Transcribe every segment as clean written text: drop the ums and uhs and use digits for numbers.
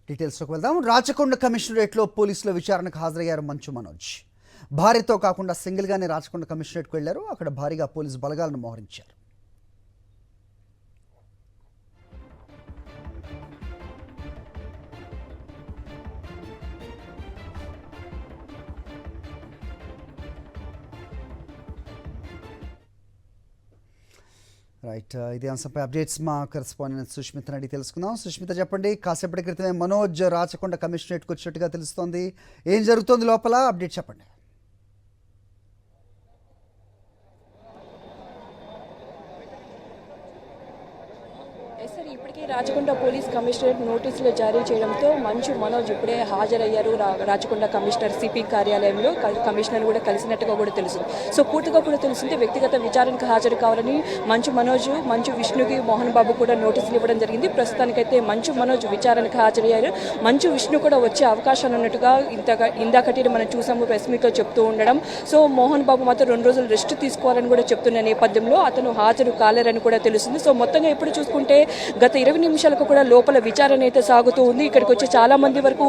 డీటెయిల్స్లోకి వెళ్దాం. రాచకొండ కమిషనరేట్లో పోలీసుల విచారణకు హాజరయ్యారు మంచు మనోజ్. భార్యతో కాకుండా సింగిల్గానే రాచకొండ కమిషనరేట్కు వెళ్లారు. అక్కడ భారీగా పోలీసు బలగాలను మోహరించారు. రైట్, ఇదే అంశంపై అప్డేట్స్ మా కరెస్పాండెంట్ సుష్మిత అడిగి తెలుసుకుందాం. సుష్మిత, చెప్పండి. కాసేపటి క్రితమే మనోజ్ రాచకొండ కమిషనరేట్కి వచ్చినట్టుగా తెలుస్తోంది. ఏం జరుగుతోంది లోపల? అప్డేట్ చెప్పండి. ఇప్పటికే రాచకొండ పోలీస్ కమిషనరేట్ నోటీసులు జారీ చేయడంతో మంచు మనోజ్ ఇప్పుడే హాజరయ్యారు రాచకొండ కమిషనర్ సిపి కార్యాలయంలో. కమిషనర్ కూడా కలిసినట్టుగా కూడా తెలుసు. సో పూర్తిగా కూడా తెలుస్తుంది వ్యక్తిగత విచారణకు హాజరు కావాలని మంచు మనోజ్, మంచు విష్ణుకి మోహన్ బాబు కూడా నోటీసులు ఇవ్వడం జరిగింది. ప్రస్తుతానికైతే మంచు మనోజ్ విచారణకు హాజరయ్యారు. మంచు విష్ణు కూడా వచ్చే అవకాశాలు ఉన్నట్టుగా ఇందాకటి మనం చూసాము ప్రెస్ మీట్లో చెప్తూ ఉండడం. సో మోహన్ బాబు మాత్రం 2 రోజులు రెస్ట్ తీసుకోవాలని కూడా చెప్తున్న నేపథ్యంలో అతను హాజరు కాలేరని కూడా తెలుస్తుంది. సో మొత్తంగా ఇప్పుడు చూసుకుంటే గత 20 నిమిషాలకు కూడా లోపల విచారణ అయితే సాగుతూ ఉంది. ఇక్కడికి వచ్చి చాలా మంది వరకు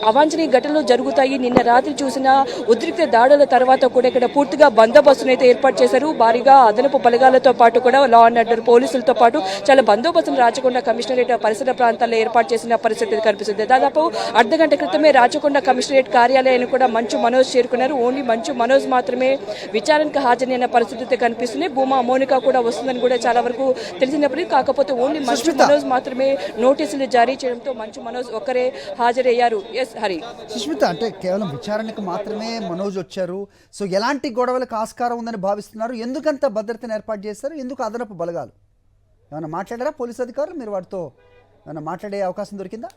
అవాంఛనీయ ఘటనలు జరుగుతాయి. నిన్న రాత్రి చూసిన ఉద్రిక్త దాడుల తర్వాత కూడా ఇక్కడ పూర్తిగా బందోబస్తును అయితే ఏర్పాటు చేశారు. భారీగా అదనపు బలగాలతో పాటు కూడా లా అండ్ ఆర్డర్ పోలీసులతో పాటు చాలా బందోబస్తును రాచకొండ కమిషనరేట్ పరిసర ప్రాంతాల్లో ఏర్పాటు చేసిన పరిస్థితి కనిపిస్తుంది. దాదాపు అర్ధగంట క్రితమే రాచకొండ కమిషనరేట్ కార్యాలయాన్ని కూడా మంచు మనోజ్ చేరుకున్నారు. ఓన్లీ మంచు మనోజ్ మాత్రమే విచారణకు హాజరైన పరిస్థితి కనిపిస్తుంది. భూమా మోనికా కూడా వస్తుందని కూడా చాలా వరకు తెలిసినప్పటికీ కాకపోతే ఓన్లీ మంచు మనోజ్ మాత్రమే నోటీసులు జారీ చేయడంతో మంచు మనోజ్ ఒక్కరే హాజరయ్యారు. ఎస్ హరి. సుష్మిత, అంటే కేవలం విచారణకు మాత్రమే మనోజ్ వచ్చారు. సో ఎలాంటి గొడవలకు ఆస్కారం ఉందని భావిస్తున్నారు? ఎందుకంత భద్రతను ఏర్పాటు చేశారు? ఎందుకు అదనపు బలగాలు? ఏమైనా మాట్లాడారా పోలీసు అధికారులు? మీరు వాటితో ఏమైనా మాట్లాడే అవకాశం దొరికిందా?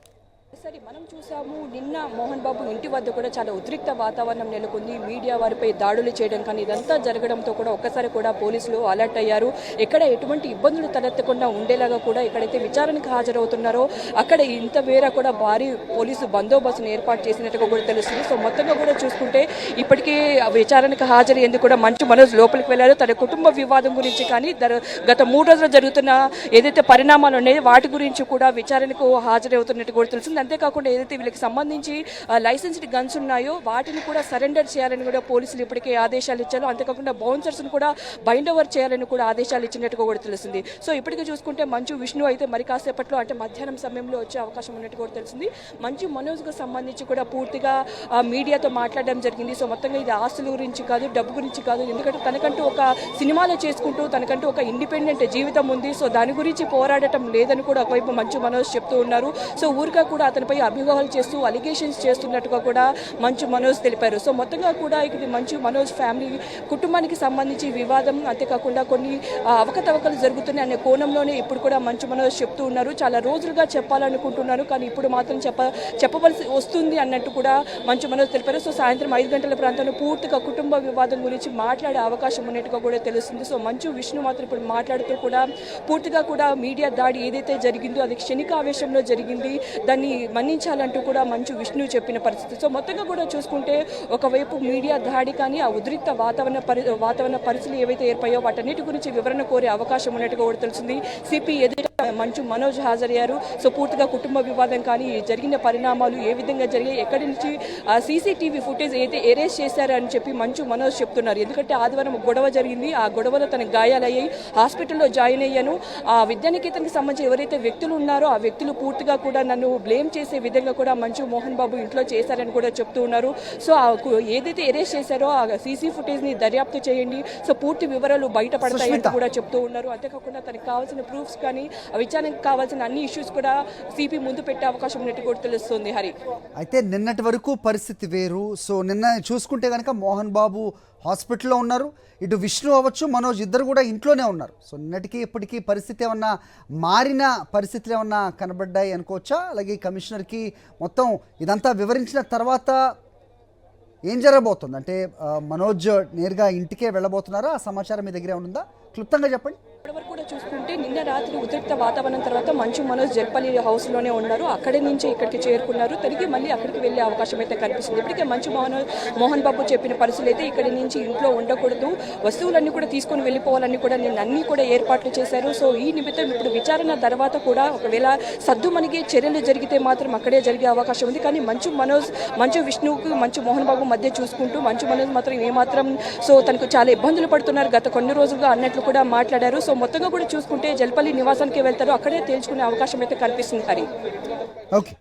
సరే, మనం చూసాము నిన్న మోహన్ బాబు ఇంటి వద్ద కూడా చాలా ఉద్రిక్త వాతావరణం నెలకొంది. మీడియా వారిపై దాడులు చేయడం కానీ ఇదంతా జరగడంతో కూడా ఒక్కసారి కూడా పోలీసులు అలర్ట్ అయ్యారు. ఎక్కడ ఎటువంటి ఇబ్బందులు తలెత్తకుండా ఉండేలాగా కూడా ఎక్కడైతే విచారణకు హాజరవుతున్నారో అక్కడ ఇంత వేర కూడా భారీ పోలీసు బందోబస్తును ఏర్పాటు చేసినట్టుగా కూడా తెలుస్తుంది. సో మొత్తంగా కూడా చూసుకుంటే ఇప్పటికీ విచారణకు హాజరయ్యేందుకు కూడా మంచు మనోజ్ లోపలికి వెళ్ళారు. తన కుటుంబ వివాదం గురించి కానీ గత 3 రోజులు జరుగుతున్న ఏదైతే పరిణామాలు ఉన్నాయో వాటి గురించి కూడా విచారణకు హాజరవుతున్నట్టు కూడా తెలుస్తుంది. అంతేకాకుండా ఏదైతే వీళ్ళకి సంబంధించి లైసెన్స్డ్ గన్స్ ఉన్నాయో వాటిని కూడా సరెండర్ చేయాలని కూడా పోలీసులు ఇప్పటికే ఆదేశాలు ఇచ్చారు. అంతేకాకుండా బౌన్సర్స్ను కూడా బైండ్ ఓవర్ చేయాలని కూడా ఆదేశాలు ఇచ్చినట్టుగా కూడా తెలుస్తుంది. సో ఇప్పటికీ చూసుకుంటే మంచు విష్ణు అయితే మరి కాసేపట్లో అంటే మధ్యాహ్నం సమయంలో వచ్చే అవకాశం ఉన్నట్టు కూడా తెలిసింది. మంచు మనోజ్కు సంబంధించి కూడా పూర్తిగా మీడియాతో మాట్లాడడం జరిగింది. సో మొత్తంగా ఇది ఆస్తుల గురించి కాదు, డబ్బు గురించి కాదు, ఎందుకంటే తనకంటూ ఒక సినిమాలో చేసుకుంటూ తనకంటూ ఒక ఇండిపెండెంట్ జీవితం ఉంది. సో దాని గురించి పోరాడటం లేదని కూడా ఒకవైపు మంచు మనోజ్ చెప్తూ ఉన్నారు. సో ఊరిగా కూడా అతనిపై అభియోగాలు చేస్తూ అలిగేషన్స్ చేస్తున్నట్టుగా కూడా మంచు మనోజ్ తెలిపారు. సో మొత్తంగా కూడా ఇది మంచు మనోజ్ ఫ్యామిలీ కుటుంబానికి సంబంధించి వివాదం, అంతేకాకుండా కొన్ని అవకతవకలు జరుగుతున్నాయి అనే కోణంలోనే ఇప్పుడు కూడా మంచు మనోజ్ చెప్తూ ఉన్నారు. చాలా రోజులుగా చెప్పాలనుకుంటున్నారు కానీ ఇప్పుడు మాత్రం చెప్పవలసి వస్తుంది అన్నట్టు కూడా మంచు మనోజ్ తెలిపారు. సో సాయంత్రం 5 గంటల ప్రాంతంలో పూర్తిగా కుటుంబ వివాదం గురించి మాట్లాడే అవకాశం ఉన్నట్టుగా కూడా తెలుస్తుంది. సో మంచు విష్ణు మాత్రం ఇప్పుడు మాట్లాడుతూ కూడా పూర్తిగా కూడా మీడియా దాడి ఏదైతే జరిగిందో అది క్షణికావేశంలో జరిగింది, దాన్ని మన్నించాలంటూ కూడా మంచు విష్ణు చెప్పిన పరిస్థితి. సో మొత్తంగా కూడా చూసుకుంటే ఒకవైపు మీడియా దాడి కానీ ఆ ఉద్రిక్త వాతావరణ పరిస్థితులు ఏవైతే ఏర్పయ్యో వాటన్నిటి గురించి వివరణ కోరే అవకాశం ఉన్నట్టుగా కూడా తెలిసింది. సిపి ఎదుట మంచు మనోజ్ హాజరయ్యారు. సో పూర్తిగా కుటుంబ వివాదం కానీ జరిగిన పరిణామాలు ఏ విధంగా జరిగాయి, ఎక్కడి నుంచి సీసీటీవీ ఫుటేజ్ అయితే ఎరేజ్ చేశారు అని చెప్పి మంచు మనోజ్ చెప్తున్నారు. ఎందుకంటే ఆదివారం గొడవ జరిగింది, ఆ గొడవలో తనకు గాయాలయ్యాయి, హాస్పిటల్లో జాయిన్ అయ్యాను. ఆ విద్యానికేతన్కి సంబంధించి ఎవరైతే వ్యక్తులు ఉన్నారో ఆ వ్యక్తులు పూర్తిగా కూడా నన్ను బ్లేమ్ చేసే విధంగా కూడా మంచు మోహన్ బాబు ఇంట్లో చేశారని కూడా చెప్తూ ఉన్నారు. సో ఏదైతే ఎరేజ్ చేశారో ఆ సీసీ ఫుటేజ్ని దర్యాప్తు చేయండి, సో పూర్తి వివరాలు బయటపడతాయని కూడా చెప్తూ ఉన్నారు. అంతేకాకుండా తనకు కావాల్సిన ప్రూఫ్స్ కానీ విచారణకు కావాల్సిన అన్ని ఇష్యూస్ కూడా సిపి ముందు పెట్టే అవకాశం ఉన్నట్టు కూడా తెలుస్తుంది. హరి, అయితే నిన్నటి వరకు పరిస్థితి వేరు. సో నిన్న చూసుకుంటే కనుక మోహన్ బాబు హాస్పిటల్లో ఉన్నారు, ఇటు విష్ణు అవ్వచ్చు మనోజ్ ఇద్దరు కూడా ఇంట్లోనే ఉన్నారు. సో నిన్నటికి ఇప్పటికీ పరిస్థితి ఏమన్నా మారిన పరిస్థితులు ఏమన్నా కనబడ్డాయి అనుకోవచ్చా? అలాగే కమిషనర్కి మొత్తం ఇదంతా వివరించిన తర్వాత ఏం జరగబోతుంది? అంటే మనోజ్ నేరుగా ఇంటికే వెళ్ళబోతున్నారా? ఆ సమాచారం మీ దగ్గర ఉందా? క్లుప్తంగా చెప్పండి. ఇప్పటివరకు కూడా చూసుకుంటే నిన్న రాత్రి ఉద్రిక్త వాతావరణం తర్వాత మంచు మనోజ్ జల్పల్లి హౌస్లోనే ఉన్నారు. అక్కడి నుంచి ఇక్కడికి చేరుకున్నారు. తిరిగి మళ్ళీ అక్కడికి వెళ్ళే అవకాశం అయితే కనిపిస్తుంది. ఇప్పటికే మంచు మోహన్ బాబు చెప్పిన పరిస్థితులు అయితే ఇక్కడి నుంచి ఇంట్లో ఉండకూడదు, వస్తువులన్నీ కూడా తీసుకొని వెళ్ళిపోవాలని కూడా నిన్న అన్నీ కూడా ఏర్పాట్లు చేశారు. సో ఈ నిమిత్తం ఇప్పుడు విచారణ తర్వాత కూడా ఒకవేళ సద్దుమణిగే చర్యలు జరిగితే మాత్రం అక్కడే జరిగే అవకాశం ఉంది. కానీ మంచు విష్ణువుకు మంచు మోహన్ బాబు మధ్య చూసుకుంటూ మంచు మనోజ్ మాత్రం ఏమాత్రం తనకు చాలా ఇబ్బందులు పడుతున్నారు గత కొన్ని రోజులుగా అన్నట్లు కూడా మాట్లాడారు. సో మొత్తంగా కూడా చూసుకుంటే జల్పల్లి నివాసానికి వెళ్తారు, అక్కడే తేల్చుకునే అవకాశం అయితే కనిపిస్తుంది. హరి ఓకే.